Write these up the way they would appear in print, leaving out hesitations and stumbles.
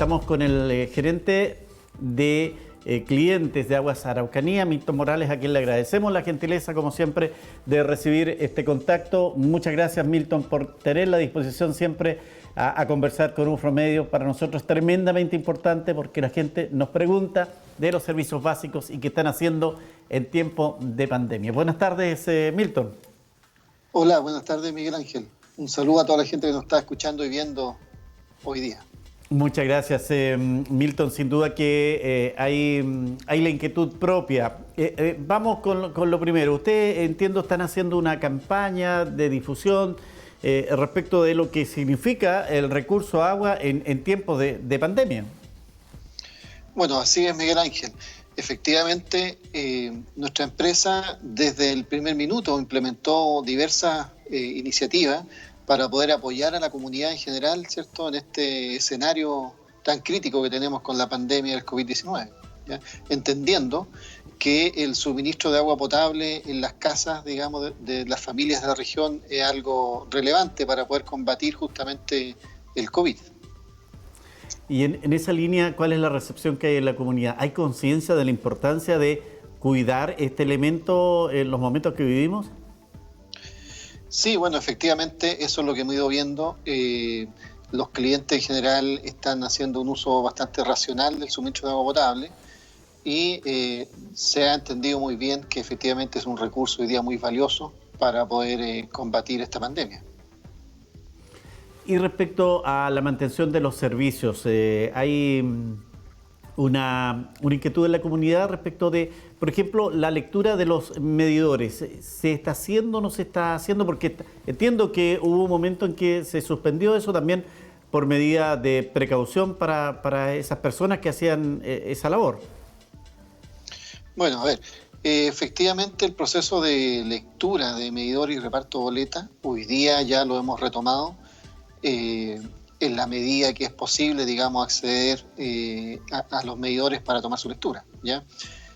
Estamos con el gerente de clientes de Aguas Araucanía, Milton Morales, a quien le agradecemos la gentileza, como siempre, de recibir este contacto. Muchas gracias, Milton, por tener la disposición siempre a conversar con UFRO Medio. Para nosotros es tremendamente importante porque la gente nos pregunta de los servicios básicos y qué están haciendo en tiempo de pandemia. Buenas tardes, Milton. Hola, buenas tardes, Miguel Ángel. Un saludo a toda la gente que nos está escuchando y viendo hoy día. Muchas gracias, Milton. Sin duda que hay la inquietud propia. Vamos con lo primero. Usted, entiendo, están haciendo una campaña de difusión respecto de lo que significa el recurso agua en tiempos de pandemia. Bueno, así es, Miguel Ángel. Efectivamente, nuestra empresa desde el primer minuto implementó diversas iniciativas para poder apoyar a la comunidad en general, ¿cierto?, en este escenario tan crítico que tenemos con la pandemia del COVID-19, ¿ya? Entendiendo que el suministro de agua potable en las casas, digamos, de las familias de la región es algo relevante para poder combatir justamente el COVID. Y en esa línea, ¿cuál es la recepción que hay en la comunidad? ¿Hay conciencia de la importancia de cuidar este elemento en los momentos que vivimos? Sí, bueno, efectivamente, eso es lo que hemos ido viendo. Los clientes en general están haciendo un uso bastante racional del suministro de agua potable y se ha entendido muy bien que efectivamente es un recurso hoy día muy valioso para poder combatir esta pandemia. Y respecto a la mantención de los servicios, hay una inquietud en la comunidad respecto de, por ejemplo, la lectura de los medidores. ¿Se está haciendo o no se está haciendo? Porque entiendo que hubo un momento en que se suspendió eso también por medida de precaución para esas personas que hacían esa labor. Bueno, a ver, efectivamente el proceso de lectura de medidor y reparto de boleta, hoy día ya lo hemos retomado. En la medida que es posible, digamos, acceder a los medidores para tomar su lectura, ¿ya?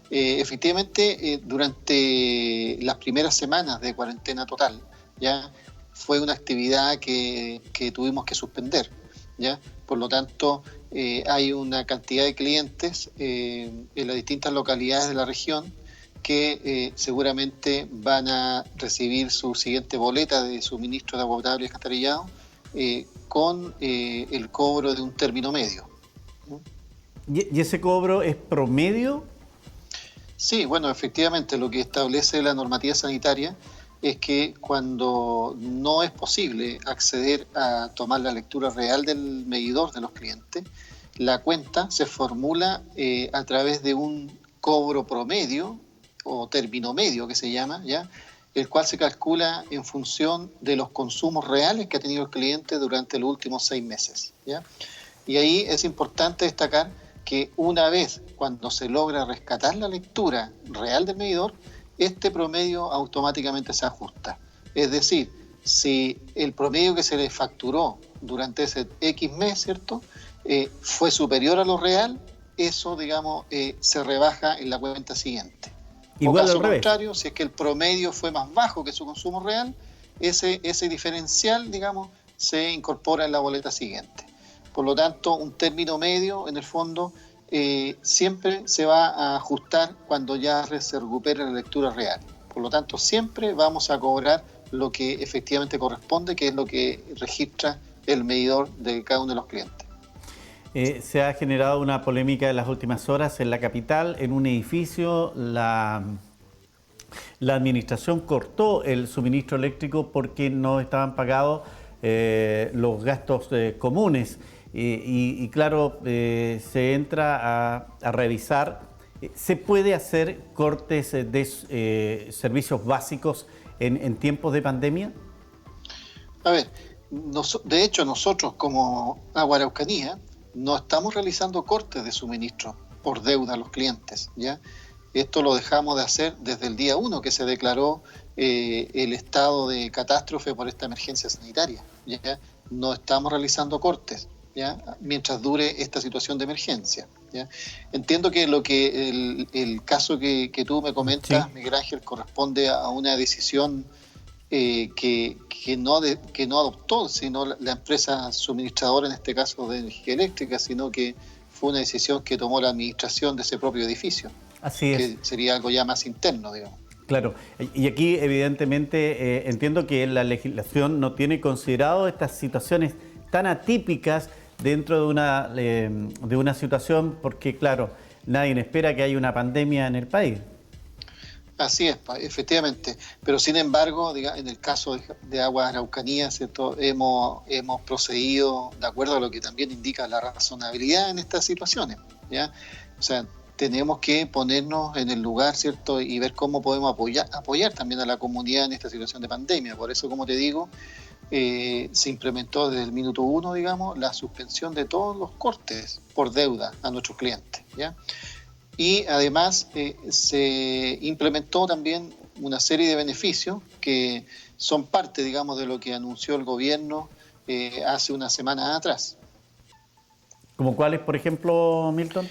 Efectivamente, durante las primeras semanas de cuarentena total, ¿ya?, fue una actividad que tuvimos que suspender, ¿ya? Por lo tanto, hay una cantidad de clientes en las distintas localidades de la región que seguramente van a recibir su siguiente boleta de suministro de agua potable y alcantarillado con el cobro de un término medio. ¿Y ese cobro es promedio? Sí, bueno, efectivamente lo que establece la normativa sanitaria es que cuando no es posible acceder a tomar la lectura real del medidor de los clientes, la cuenta se formula a través de un cobro promedio o término medio que se llama, ¿ya?, el cual se calcula en función de los consumos reales que ha tenido el cliente durante los últimos 6 meses, ¿ya? Y ahí es importante destacar que una vez cuando se logra rescatar la lectura real del medidor, este promedio automáticamente se ajusta. Es decir, si el promedio que se le facturó durante ese X mes, ¿cierto?, fue superior a lo real, eso, digamos, se rebaja en la cuenta siguiente. Igual o caso al revés. contrario, si es que el promedio fue más bajo que su consumo real, ese diferencial, digamos, se incorpora en la boleta siguiente. Por lo tanto, un término medio, en el fondo, siempre se va a ajustar cuando ya se recupere la lectura real. Por lo tanto, siempre vamos a cobrar lo que efectivamente corresponde, que es lo que registra el medidor de cada uno de los clientes. Se ha generado una polémica en las últimas horas en la capital, en un edificio. La administración cortó el suministro eléctrico porque no estaban pagados los gastos comunes. Y claro, se entra a revisar. ¿Se puede hacer cortes de servicios básicos en tiempos de pandemia? A ver, de hecho nosotros como Agua Araucanía no estamos realizando cortes de suministro por deuda a los clientes, ¿ya? Esto lo dejamos de hacer desde el día 1 que se declaró el estado de catástrofe por esta emergencia sanitaria, ¿ya? No estamos realizando cortes, ¿ya?, mientras dure esta situación de emergencia, ¿ya? Entiendo que el caso que tú me comentas, sí, Miguel Ángel, corresponde a una decisión que no adoptó, sino la empresa suministradora, en este caso de energía eléctrica, sino que fue una decisión que tomó la administración de ese propio edificio, Así es. que sería algo ya más interno, digamos. Claro, y aquí evidentemente entiendo que la legislación no tiene considerado estas situaciones tan atípicas dentro de una situación, porque claro, nadie espera que haya una pandemia en el país. Así es, efectivamente. Pero sin embargo, en el caso de Aguas Araucanía, ¿cierto? Hemos procedido de acuerdo a lo que también indica la razonabilidad en estas situaciones, ¿ya? O sea, tenemos que ponernos en el lugar, ¿cierto? Y ver cómo podemos apoyar también a la comunidad en esta situación de pandemia. Por eso, como te digo, se implementó desde el minuto uno, digamos, la suspensión de todos los cortes por deuda a nuestros clientes, ¿ya? Y además se implementó también una serie de beneficios que son parte, digamos, de lo que anunció el gobierno hace una semana atrás. ¿Como cuáles, por ejemplo, Milton?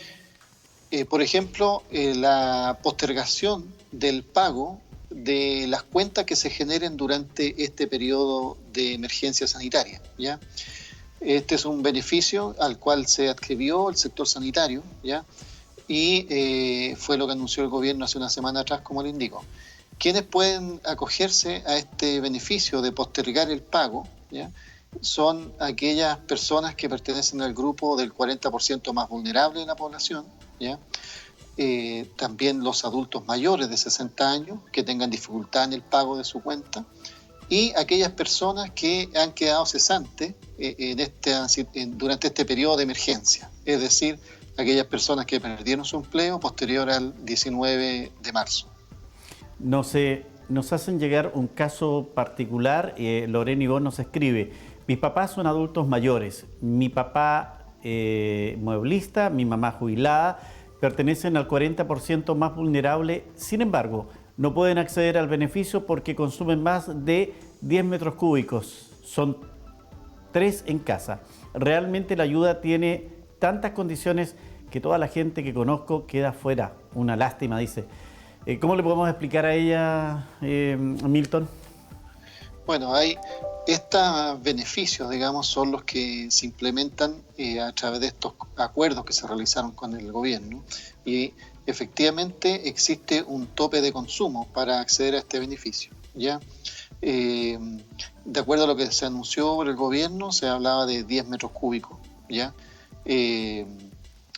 Por ejemplo, la postergación del pago de las cuentas que se generen durante este periodo de emergencia sanitaria, ¿ya? Este es un beneficio al cual se adscribió el sector sanitario, ¿ya? Y fue lo que anunció el gobierno hace una semana atrás, como le indico. ¿Quiénes pueden acogerse a este beneficio de postergar el pago? ¿Ya? Son aquellas personas que pertenecen al grupo del 40% más vulnerable de la población, ¿ya? También los adultos mayores de 60 años que tengan dificultad en el pago de su cuenta, y aquellas personas que han quedado cesantes durante este periodo de emergencia, es decir, aquellas personas que perdieron su empleo posterior al 19 de marzo. No sé, nos hacen llegar un caso particular. Lorena Ivonne nos escribe: mis papás son adultos mayores, mi papá mueblista, mi mamá jubilada, pertenecen al 40% más vulnerable. Sin embargo, no pueden acceder al beneficio porque consumen más de 10 metros cúbicos. Son 3 en casa. Realmente la ayuda tiene tantas condiciones que toda la gente que conozco queda fuera. Una lástima, dice. ¿Cómo le podemos explicar a ella, Milton? Bueno, hay estos beneficios, digamos, son los que se implementan a través de estos acuerdos que se realizaron con el gobierno, y efectivamente existe un tope de consumo para acceder a este beneficio, ¿ya? De acuerdo a lo que se anunció por el gobierno, se hablaba de 10 metros cúbicos, ¿ya?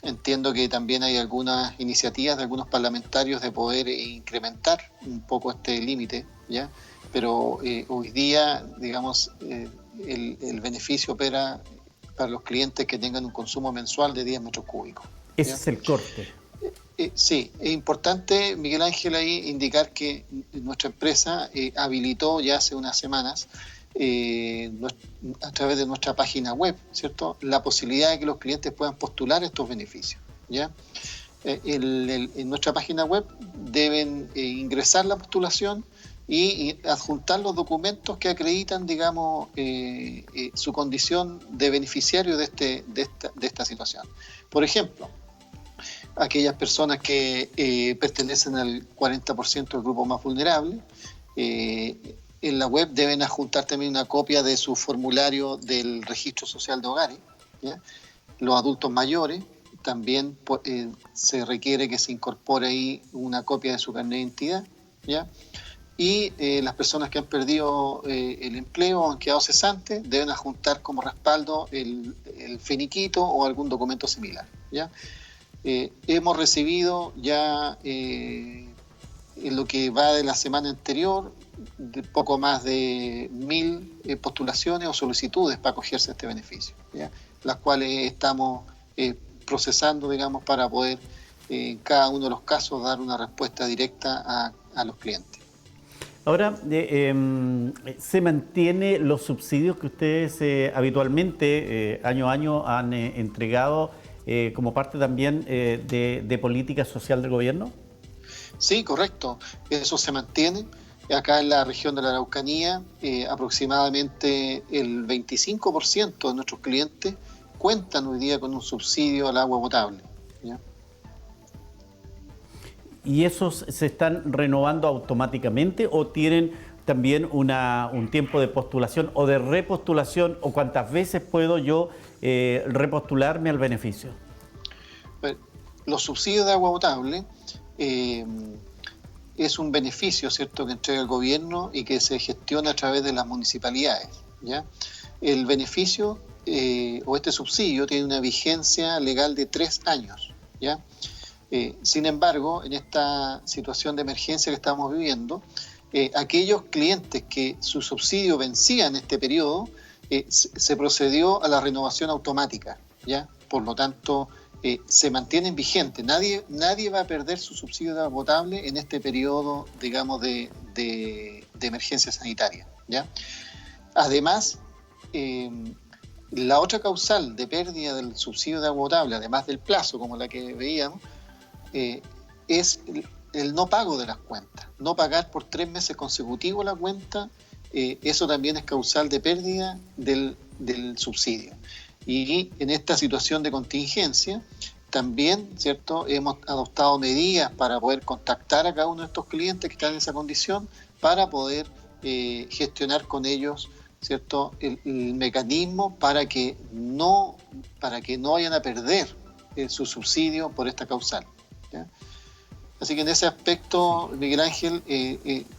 Entiendo que también hay algunas iniciativas de algunos parlamentarios de poder incrementar un poco este límite, ¿ya? Pero hoy día, digamos, el beneficio opera para los clientes que tengan un consumo mensual de 10 metros cúbicos, ¿ya? Ese es el corte. Sí, es importante, Miguel Ángel, ahí indicar que nuestra empresa habilitó ya hace unas semanas a través de nuestra página web, ¿cierto?, la posibilidad de que los clientes puedan postular estos beneficios, ¿ya? En nuestra página web deben ingresar la postulación y adjuntar los documentos que acreditan, digamos, su condición de beneficiario de esta situación. Por ejemplo, aquellas personas que pertenecen al 40% del grupo más vulnerable, en la web deben adjuntar también una copia de su formulario del registro social de hogares, ¿ya? Los adultos mayores también se requiere que se incorpore ahí una copia de su carnet de identidad, ¿ya? Y las personas que han perdido el empleo o han quedado cesantes deben adjuntar como respaldo el finiquito o algún documento similar, ¿ya? Hemos recibido ya en lo que va de la semana anterior poco más de 1.000 postulaciones o solicitudes para acogerse a este beneficio, ¿ya? Las cuales estamos procesando, digamos, para poder en cada uno de los casos dar una respuesta directa a los clientes. Ahora, ¿se mantiene los subsidios que ustedes habitualmente, año a año, han entregado como parte también de política social del gobierno? Sí, correcto. Eso se mantiene. Acá en la región de la Araucanía, aproximadamente el 25% de nuestros clientes cuentan hoy día con un subsidio al agua potable, ¿ya? ¿Y esos se están renovando automáticamente o tienen también un tiempo de postulación o de repostulación, o cuántas veces puedo yo repostularme al beneficio? Bueno, los subsidios de agua potable es un beneficio, ¿cierto?, que entrega el gobierno y que se gestiona a través de las municipalidades, ¿ya? El beneficio o este subsidio tiene una vigencia legal de 3 años, ¿ya? Sin embargo, en esta situación de emergencia que estamos viviendo, aquellos clientes que su subsidio vencía en este periodo, se procedió a la renovación automática, ¿ya? Por lo tanto, se mantienen vigentes. Nadie va a perder su subsidio de agua potable en este periodo, digamos, de emergencia sanitaria, ¿ya? Además, la otra causal de pérdida del subsidio de agua potable, además del plazo, como la que veíamos, es el no pago de las cuentas. No pagar por 3 meses consecutivos la cuenta, eso también es causal de pérdida del subsidio. Y en esta situación de contingencia, también, ¿cierto?, hemos adoptado medidas para poder contactar a cada uno de estos clientes que están en esa condición, para poder gestionar con ellos, ¿cierto?, el mecanismo para que no vayan a perder su subsidio por esta causal, ¿ya? Así que en ese aspecto, Miguel Ángel,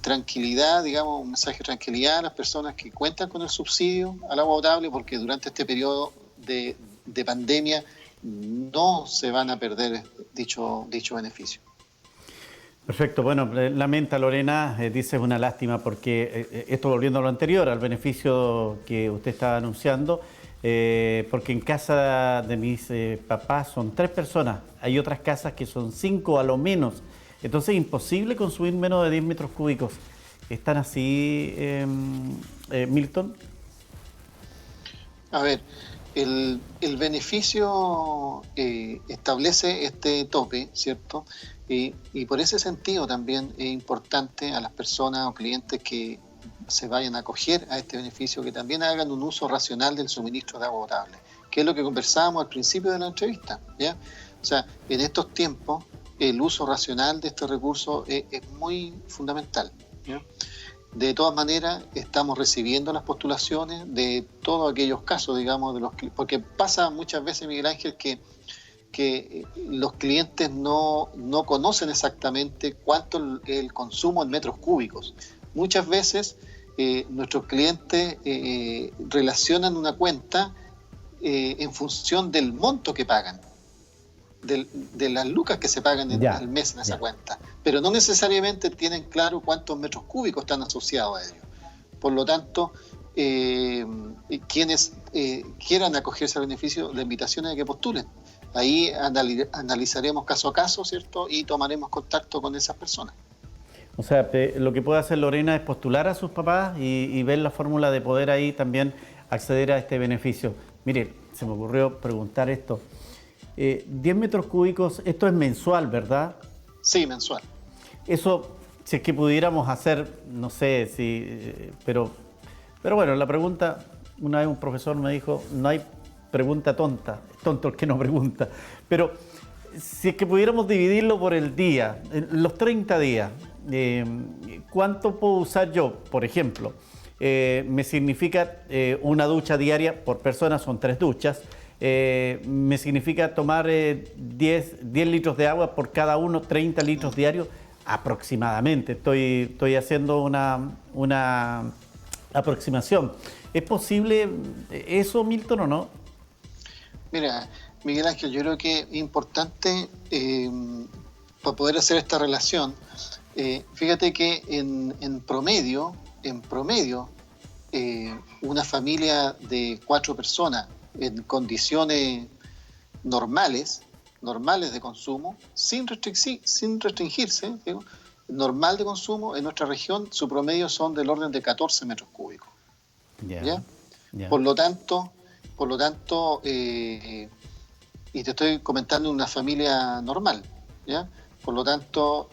tranquilidad, digamos, un mensaje de tranquilidad a las personas que cuentan con el subsidio al agua potable, porque durante este periodo de pandemia no se van a perder dicho beneficio. Perfecto, bueno, lamenta Lorena, dice es una lástima porque esto volviendo a lo anterior, al beneficio que usted estaba anunciando, porque en casa de mis papás son 3 personas, hay otras casas que son 5 a lo menos, entonces es imposible consumir menos de 10 metros cúbicos. ¿Están así, Milton? A ver, el beneficio establece este tope, ¿cierto? Y por ese sentido también es importante a las personas o clientes que se vayan a acoger a este beneficio que también hagan un uso racional del suministro de agua potable, que es lo que conversábamos al principio de la entrevista, ¿ya? O sea, en estos tiempos el uso racional de este recurso es muy fundamental, ¿ya? De todas maneras, estamos recibiendo las postulaciones de todos aquellos casos, digamos, porque pasa muchas veces, Miguel Ángel, que los clientes no conocen exactamente cuánto es el consumo en metros cúbicos. Muchas veces nuestros clientes relacionan una cuenta en función del monto que pagan, de las lucas que se pagan al mes en esa cuenta, pero no necesariamente tienen claro cuántos metros cúbicos están asociados a ello. Por lo tanto, quienes quieran acogerse al beneficio, la invitación es a que postulen. Ahí analizaremos caso a caso, ¿cierto? Y tomaremos contacto con esas personas. O sea, lo que puede hacer Lorena es postular a sus papás y ver la fórmula de poder ahí también acceder a este beneficio. Mire, se me ocurrió preguntar esto. 10 metros cúbicos, esto es mensual, ¿verdad? Sí, mensual. Eso, si es que pudiéramos hacer, no sé si, pero bueno, la pregunta, una vez un profesor me dijo, no hay pregunta tonta, es tonto el que no pregunta, pero si es que pudiéramos dividirlo por el día, los 30 días, ¿cuánto puedo usar yo? Por ejemplo, me significa una ducha diaria por persona, son 3 duchas, me significa tomar 10 litros de agua por cada uno, 30 litros diarios aproximadamente. Estoy haciendo una aproximación. ¿Es posible eso, Milton, o no? Mira, Miguel Ángel, yo creo que es importante para poder hacer esta relación. Fíjate que en promedio, una familia de 4 personas en condiciones normales de consumo, sin restringirse, digo, normal de consumo, en nuestra región su promedio son del orden de 14 metros cúbicos. ¿Ya? Por lo tanto, y te estoy comentando una familia normal, ¿ya? Por lo tanto,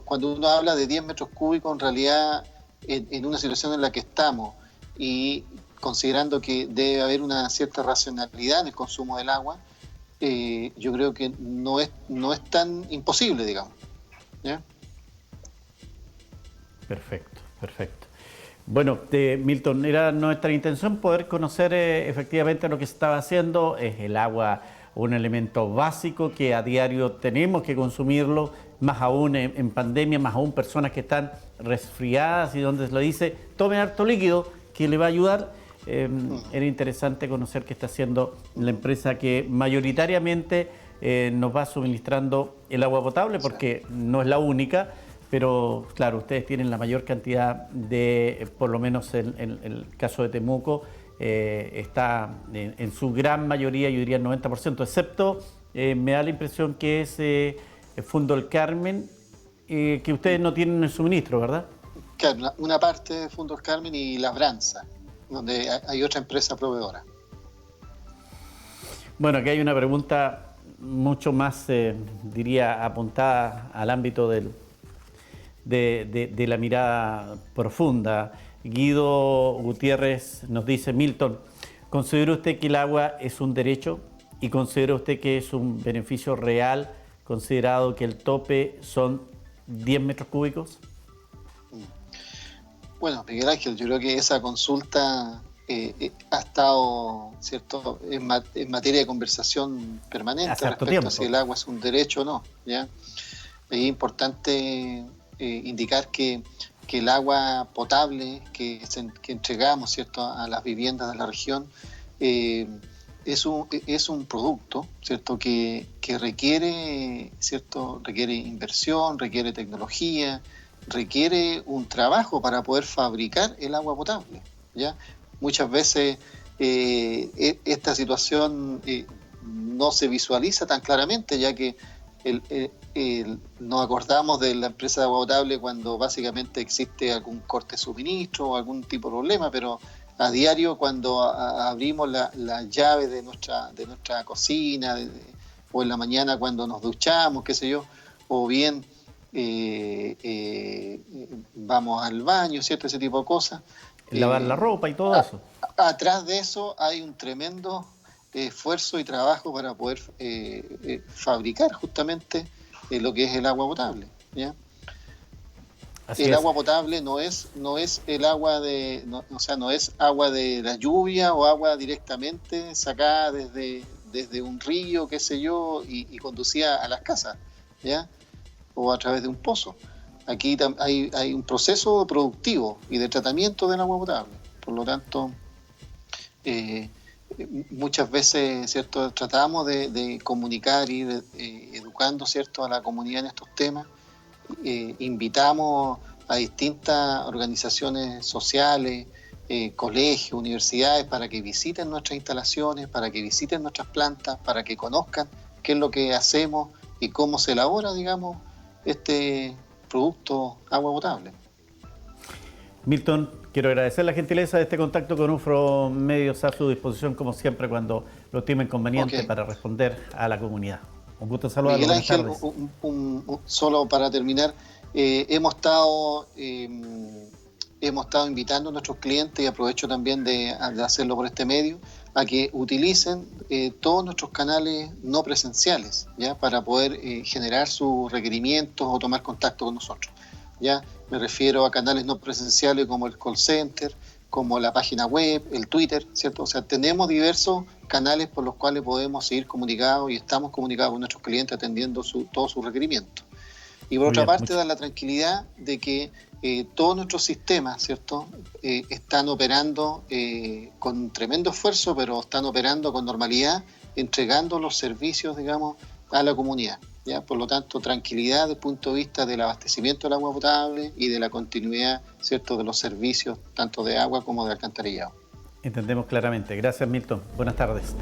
cuando uno habla de 10 metros cúbicos, en realidad, en una situación en la que estamos y considerando que debe haber una cierta racionalidad en el consumo del agua, yo creo que no es tan imposible, digamos, ¿ya? Perfecto. Perfecto. Bueno, Milton, era nuestra intención poder conocer efectivamente lo que se estaba haciendo. Es el agua un elemento básico que a diario tenemos que consumirlo, más aún en pandemia, más aún personas que están resfriadas y donde se lo dice, tomen harto líquido que le va a ayudar. Era interesante conocer qué está haciendo la empresa que mayoritariamente nos va suministrando el agua potable, porque no es la única. Pero claro, ustedes tienen la mayor cantidad de, por lo menos en el caso de Temuco, está en su gran mayoría, yo diría el 90%, excepto me da la impresión que es Fundo El Carmen, que ustedes no tienen el suministro, ¿verdad? Claro, una parte de Fundo El Carmen y Labranza, donde hay otra empresa proveedora. Bueno, aquí hay una pregunta mucho más, diría, apuntada al ámbito de la mirada profunda. Guido Gutiérrez nos dice: Milton, ¿considera usted que el agua es un derecho y considera usted que es un beneficio real, considerado que el tope son 10 metros cúbicos? Bueno, Miguel Ángel, yo creo que esa consulta ha estado, ¿cierto?, en materia de conversación permanente respecto a si el agua es un derecho o no, ¿ya? Es importante indicar que el agua potable que entregamos, ¿cierto?, a las viviendas de la región es un producto, ¿cierto?, que requiere, ¿cierto?, requiere inversión, requiere tecnología, requiere un trabajo para poder fabricar el agua potable, ¿ya? Muchas veces esta situación no se visualiza tan claramente, ya que nos acordamos de la empresa de agua potable cuando básicamente existe algún corte de suministro o algún tipo de problema, pero a diario cuando abrimos la llave de nuestra cocina o en la mañana cuando nos duchamos, qué sé yo, o bien vamos al baño, ¿cierto? Ese tipo de cosas. Lavar la ropa y todo eso. Atrás de eso hay un tremendo esfuerzo y trabajo para poder fabricar justamente lo que es el agua potable, ¿ya? El agua potable no es el agua no es agua de la lluvia o agua directamente sacada desde un río, qué sé yo, y conducida a las casas, ¿ya? O a través de un pozo. Aquí hay un proceso productivo y de tratamiento del agua potable. Por lo tanto, muchas veces, ¿cierto?, tratamos de comunicar y educando, ¿cierto?, a la comunidad en estos temas. Invitamos a distintas organizaciones sociales, colegios, universidades, para que visiten nuestras instalaciones, para que visiten nuestras plantas, para que conozcan qué es lo que hacemos y cómo se elabora, digamos, este producto agua potable. Milton, quiero agradecer la gentileza de este contacto con UFRO Medios, a su disposición como siempre cuando lo estimen conveniente para responder a la comunidad. Un gusto saludarlo. Miguel Ángel, solo para terminar, hemos estado invitando a nuestros clientes, y aprovecho también de hacerlo por este medio, a que utilicen todos nuestros canales no presenciales, ¿ya?, para poder generar sus requerimientos o tomar contacto con nosotros, ¿ya? Me refiero a canales no presenciales como el call center, como la página web, el Twitter, ¿cierto? O sea, tenemos diversos canales por los cuales podemos seguir comunicados y estamos comunicados con nuestros clientes atendiendo todos sus requerimientos. Y por otra parte, dar la tranquilidad de que todos nuestros sistemas, ¿cierto?, están operando con tremendo esfuerzo, pero están operando con normalidad, entregando los servicios, digamos, a la comunidad, ¿ya? Por lo tanto, tranquilidad desde el punto de vista del abastecimiento del agua potable y de la continuidad, ¿cierto?, de los servicios tanto de agua como de alcantarillado. Entendemos claramente. Gracias, Milton. Buenas tardes.